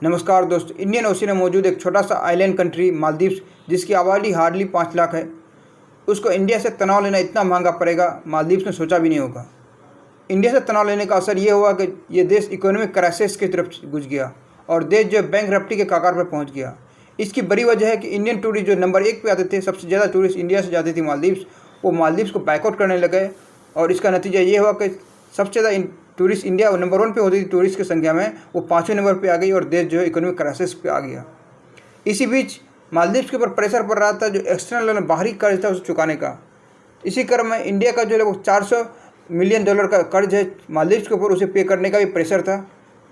नमस्कार दोस्त। Indian ocean में मौजूद एक छोटा सा आइलैंड कंट्री मालदीव्स, जिसकी आबादी हार्डली 5 लाख है, उसको इंडिया से तनाव लेना इतना महंगा पड़ेगा, मालदीव्स ने सोचा भी नहीं होगा। इंडिया से तनाव लेने का असर ये हुआ कि ये देश इकोनॉमिक क्राइसिस की तरफ घुस गया और देश जो बैंकरप्टी के कगार पर पहुंच गया। इसकी बड़ी वजह है कि इंडियन टूरिस्ट जो नंबर 1 पे आते थे, सबसे ज़्यादा टूरिस्ट इंडिया से जाती थी मालदीव्स, वो मालदीव्स को बैकआउट करने लगे और इसका नतीजा ये हुआ कि सबसे ज़्यादा टूरिस्ट इंडिया नंबर 1 पे होती थी टूरिस्ट की संख्या में, वो 5वें नंबर पे आ गई और देश जो है इकोनॉमिक क्राइसिस पे आ गया। इसी बीच मालदीव्स के ऊपर प्रेशर पड़ रहा था जो एक्सटर्नल बाहरी कर्ज था उसे चुकाने का। इसी क्रम में इंडिया का जो है वो $400 मिलियन का कर्ज है मालदीव्स के ऊपर, उसे पे करने का भी प्रेशर था।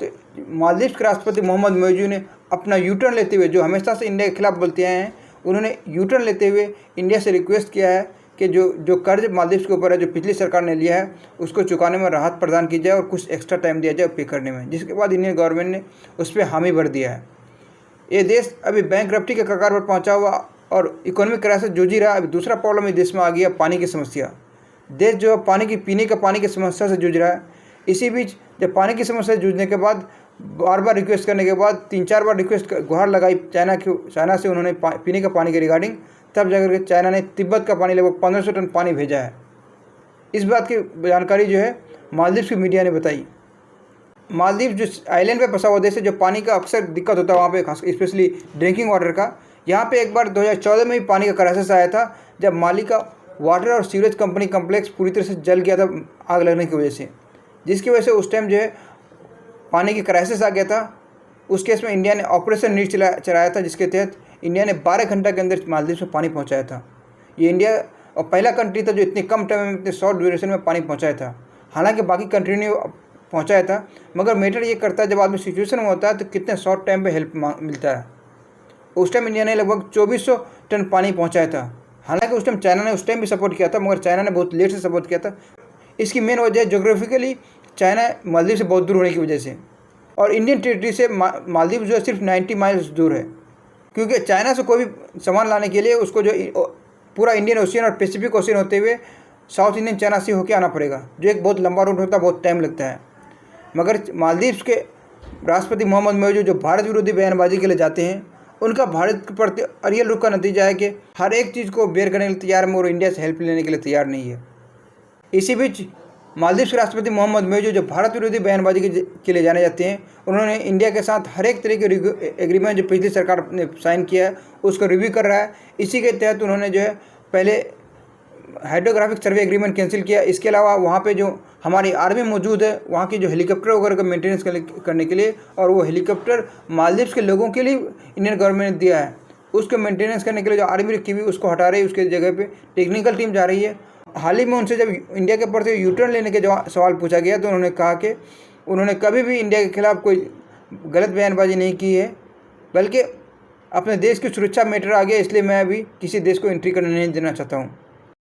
तो मालदीव्स के राष्ट्रपति मोहम्मद मोइजू ने अपना यूटर्न लेते हुए, जो हमेशा से इंडिया के खिलाफ बोलते आए हैं, उन्होंने यूटर्न लेते हुए इंडिया से रिक्वेस्ट किया है कि जो कर्ज मालदीव्स के ऊपर है, जो पिछली सरकार ने लिया है, उसको चुकाने में राहत प्रदान की जाए और कुछ एक्स्ट्रा टाइम दिया जाए पे करने में, जिसके बाद इंडियन गवर्नमेंट ने उस पर हामी भर दिया है। ये देश अभी बैंकरप्टी के कगार पर पहुंचा हुआ और इकोनॉमिक क्राइसिस जूझ ही रहा। अभी दूसरा प्रॉब्लम इस देश में आ गया, पानी की समस्या। देश जो पीने का पानी की समस्या से जूझ रहा है। इसी बीच जब पानी की समस्या से जूझने के बाद बार बार रिक्वेस्ट करने के बाद 3-4 बार रिक्वेस्ट गुहार लगाई चाइना से उन्होंने पीने का पानी के रिगार्डिंग, तब जाकर के चाइना ने तिब्बत का पानी लगभग 1500 टन पानी भेजा है। इस बात की जानकारी जो है मालदीव्स की मीडिया ने बताई। मालदीव जो आइलैंड पे बसा हुआ देश है, जो पानी का अक्सर दिक्कत होता है वहाँ पे, खास स्पेशली ड्रिंकिंग वाटर का। यहाँ पे एक बार 2014 में भी पानी का क्राइसिस आया था, जब माली का वाटर और सीवरेज कंपनी कम्प्लेक्स पूरी तरह से जल गया था आग लगने की वजह से, जिसकी वजह से उस टाइम जो है पानी की क्राइसिस आ गया था। उस केस में इंडिया ने ऑपरेशन नीड चलाया था, जिसके तहत इंडिया ने 12 घंटे के अंदर मालदीव में पानी पहुँचाया था। ये इंडिया और पहला कंट्री था जो इतनी कम टाइम में, इतने शॉर्ट ड्यूरेशन में पानी पहुँचाया था। हालांकि बाकी कंट्री ने पहुँचाया था, मगर मैटर ये करता है जब आदमी सिचुएशन में होता है तो कितने शॉर्ट टाइम पे हेल्प मिलता है। उस टाइम इंडिया ने लगभग 2400 टन पानी पहुँचाया था। हालांकि उस टाइम चाइना ने उस टाइम भी सपोर्ट किया था, मगर चाइना ने बहुत लेट से सपोर्ट किया था। इसकी मेन वजह जोग्राफिकली चाइना मालदीव से बहुत दूर होने की वजह से, और इंडियन टेरिटरी से मालदीव जो है सिर्फ 90 माइल्स दूर है, क्योंकि चाइना से कोई भी सामान लाने के लिए उसको जो पूरा इंडियन ओशियन और पैसिफिक ओशियन होते हुए साउथ इंडियन चाइना से होकर आना पड़ेगा, जो एक बहुत लंबा रूट होता है, बहुत टाइम लगता है। मगर मालदीव्स के राष्ट्रपति मोहम्मद मोइजू जो भारत विरोधी बयानबाजी के लिए जाते हैं, उनका भारत के प्रति अरियल रुख का नतीजा है कि हर एक चीज़ को बेयर करने के लिए तैयार है, मगर इंडिया से हेल्प लेने के लिए तैयार नहीं है। इसी बीच मालदीव के राष्ट्रपति मोहम्मद मोइजू जो भारत विरोधी बयानबाजी के लिए जाने जाते हैं, उन्होंने इंडिया के साथ हर एक तरह के एग्रीमेंट जो पिछली सरकार ने साइन किया है उसको रिव्यू कर रहा है। इसी के तहत उन्होंने जो है पहले हाइड्रोग्राफिक सर्वे एग्रीमेंट कैंसिल किया। इसके अलावा वहाँ पे जो हमारी आर्मी मौजूद है, वहाँ की जो हेलीकॉप्टर वगैरह का मेंटेनेंस करने के लिए, और वो हेलीकॉप्टर मालदीव के लोगों के लिए इंडियन गवर्नमेंट ने दिया है, उसको मेंटेनेंस करने के लिए जो आर्मी रखी हुई उसको हटा रही है, उसके जगह पे टेक्निकल टीम जा रही है। हाल ही में उनसे जब इंडिया के प्रति यूटर्न लेने के सवाल पूछा गया तो उन्होंने कहा कि उन्होंने कभी भी इंडिया के खिलाफ कोई गलत बयानबाजी नहीं की है, बल्कि अपने देश की सुरक्षा मैटर आ गया, इसलिए मैं अभी किसी देश को एंट्री करने नहीं देना चाहता हूँ।